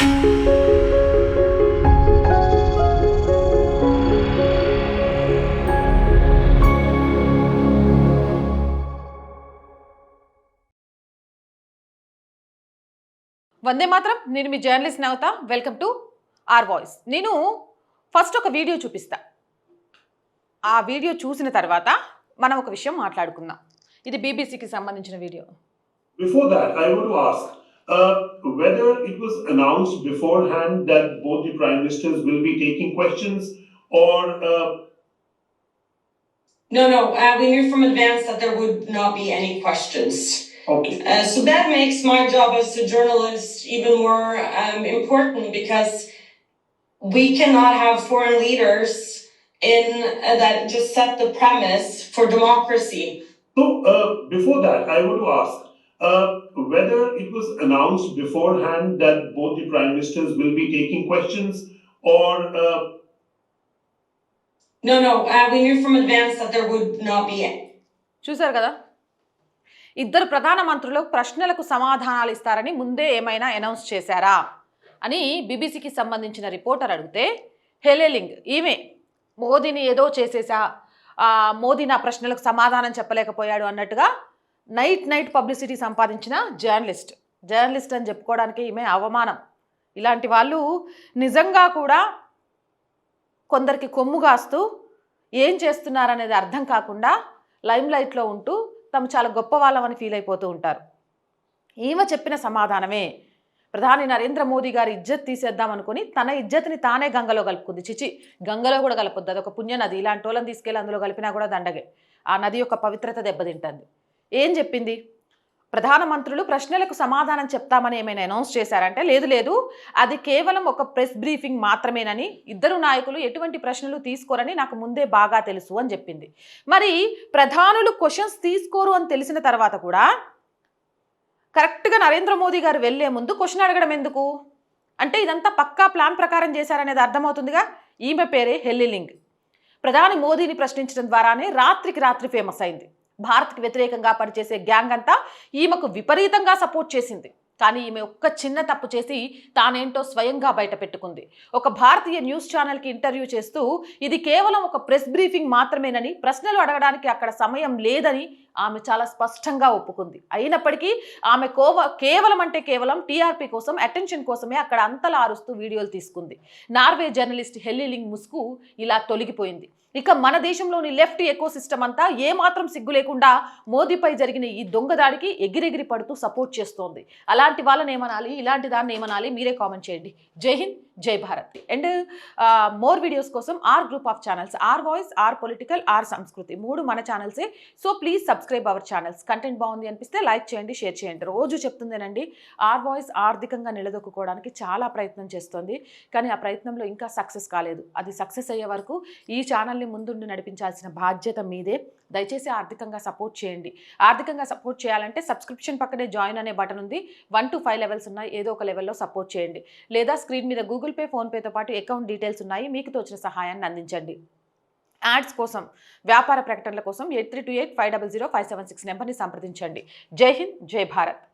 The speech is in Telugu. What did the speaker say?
వందే మాత్రం. నేను మీ journalist Navatha. Welcome to R voice. నేను ఫస్ట్ ఒక వీడియో చూపిస్తా. ఆ వీడియో చూసిన తర్వాత మనం ఒక విషయం మాట్లాడుకుందాం. ఇది బీబీసీకి సంబంధించిన video. Before that, I want to ask whether it was announced beforehand that both the prime ministers will be taking questions, or No. We knew from advance that there would not be any questions. Okay. So that makes my job as a journalist even more important, because we cannot have foreign leaders in that just set the premise for democracy. So before that, I want to ask whether it was announced beforehand that both the prime ministers will be taking questions, or No. We knew from advance that there would not be any. చూశారు కదా, ఇద్దరు ప్రధానమంత్రులు ప్రశ్నలకు సమాధానాలు ఇస్తారని ముందే ఏమైనా అనౌన్స్ చేశారా అని బీబీసీకి సంబంధించిన రిపోర్టర్ అడిగితే, హెలెలింగ్ ఈమె మోదీని ఏదో చేసేసా, మోదీ నా ప్రశ్నలకు సమాధానం చెప్పలేకపోయాడు అన్నట్టుగా నైట్ పబ్లిసిటీ సంపాదించిన జర్నలిస్ట్ అని చెప్పుకోవడానికి ఈమె అవమానం. ఇలాంటి వాళ్ళు నిజంగా కూడా కొందరికి కొమ్ము కాస్తూ ఏం చేస్తున్నారనేది అర్థం కాకుండా లైమ్లైట్లో ఉంటూ తమ చాలా గొప్ప వాళ్ళమని ఫీల్ అయిపోతూ ఉంటారు. ఈమె చెప్పిన సమాధానమే ప్రధాని నరేంద్ర మోదీ గారి ఇజ్జత్ తీసేద్దామనుకుని తన ఇజ్జత్ని తానే గంగలో కలుపుకుంది. చిచి, గంగలో కూడా కలపొద్దు, అదొక పుణ్య నది. ఇలాంటి వాళ్ళని తీసుకెళ్ళి అందులో కలిపినా కూడా దండగే. ఆ నది యొక్క పవిత్రత దెబ్బతింటుంది. ఏం చెప్పింది? ప్రధానమంత్రులు ప్రశ్నలకు సమాధానం చెప్తామని ఏమైనా అనౌన్స్ చేశారంటే లేదు, అది కేవలం ఒక ప్రెస్ బ్రీఫింగ్ మాత్రమేనని, ఇద్దరు నాయకులు ఎటువంటి ప్రశ్నలు తీసుకోరని నాకు ముందే బాగా తెలుసు అని చెప్పింది. మరి ప్రధానులు క్వశ్చన్స్ తీసుకోరు అని తెలిసిన తర్వాత కూడా కరెక్ట్గా నరేంద్ర మోదీ గారు వెళ్లే ముందు క్వశ్చన్ అడగడం ఎందుకు? అంటే ఇదంతా పక్కా ప్లాన్ ప్రకారం చేశారనేది అర్థమవుతుందిగా. ఈమె పేరే హెల్లిలింగ్. ప్రధాని మోదీని ప్రశ్నించడం ద్వారానే రాత్రికి రాత్రి ఫేమస్ అయింది. భారత్కి వ్యతిరేకంగా పనిచేసే గ్యాంగ్ అంతా ఈమెకు విపరీతంగా సపోర్ట్ చేసింది. కానీ ఈమె ఒక్క చిన్న తప్పు చేసి తానేంటో స్వయంగా బయట పెట్టుకుంది. ఒక భారతీయ న్యూస్ ఛానల్కి ఇంటర్వ్యూ చేస్తూ ఇది కేవలం ఒక ప్రెస్ బ్రీఫింగ్ మాత్రమేనని, ప్రశ్నలు అడగడానికి అక్కడ సమయం లేదని ఆమె చాలా స్పష్టంగా ఒప్పుకుంది. అయినప్పటికీ ఆమె కేవలం టీఆర్పీ కోసం, అటెన్షన్ కోసమే అక్కడ అంతలా అరుస్తూ వీడియోలు తీసుకుంది. నార్వే జర్నలిస్ట్ హెల్లిలింగ్ ముసుగు ఇలా తొలగిపోయింది. ఇక మన దేశంలోని లెఫ్ట్ ఎకో సిస్టమ్ అంతా ఏమాత్రం సిగ్గు లేకుండా మోదీపై జరిగిన ఈ దొంగదాడికి ఎగిరెగిరి పడుతూ సపోర్ట్ చేస్తోంది. అలాంటి వాళ్ళని ఏమనాలి, ఇలాంటి దాన్ని ఏమనాలి, మీరే కామెంట్ చేయండి. జై హింద్, జై భారత్. అండ్ మోర్ వీడియోస్ కోసం R group of channels, R voice, R political, R Samskruthi, 3 మన ఛానల్సే. So please subscribe our channels. Content బాగుంది అనిపిస్తే లైక్ చేయండి, షేర్ చేయండి. రోజు చెప్తుందేనండి, ఆర్ వాయిస్ ఆర్థికంగా నిలదొక్కుకోవడానికి చాలా ప్రయత్నం చేస్తోంది. కానీ ఆ ప్రయత్నంలో ఇంకా సక్సెస్ కాలేదు. అది సక్సెస్ అయ్యే వరకు ఈ ఛానల్ని ముందుండి నడిపించాల్సిన బాధ్యత మీదే. దయచేసి ఆర్థికంగా సపోర్ట్ చేయండి. ఆర్థికంగా సపోర్ట్ చేయాలంటే సబ్స్క్రిప్షన్ పక్కనే జాయిన్ అనే బటన్ ఉంది. 1 to 5 లెవెల్స్ ఉన్నాయి. ఏదో ఒక లెవెల్లో సపోర్ట్ చేయండి. లేదా స్క్రీన్ మీద గూగుల్ పే, ఫోన్పేతో పాటు అకౌంట్ డీటెయిల్స్ ఉన్నాయి. మీకు తోచిన సహాయాన్ని అందించండి. యాడ్స్ కోసం, వ్యాపార ప్రకటనల కోసం 8328500576 నెంబర్ని సంప్రదించండి. జై హింద్, జై భారత్.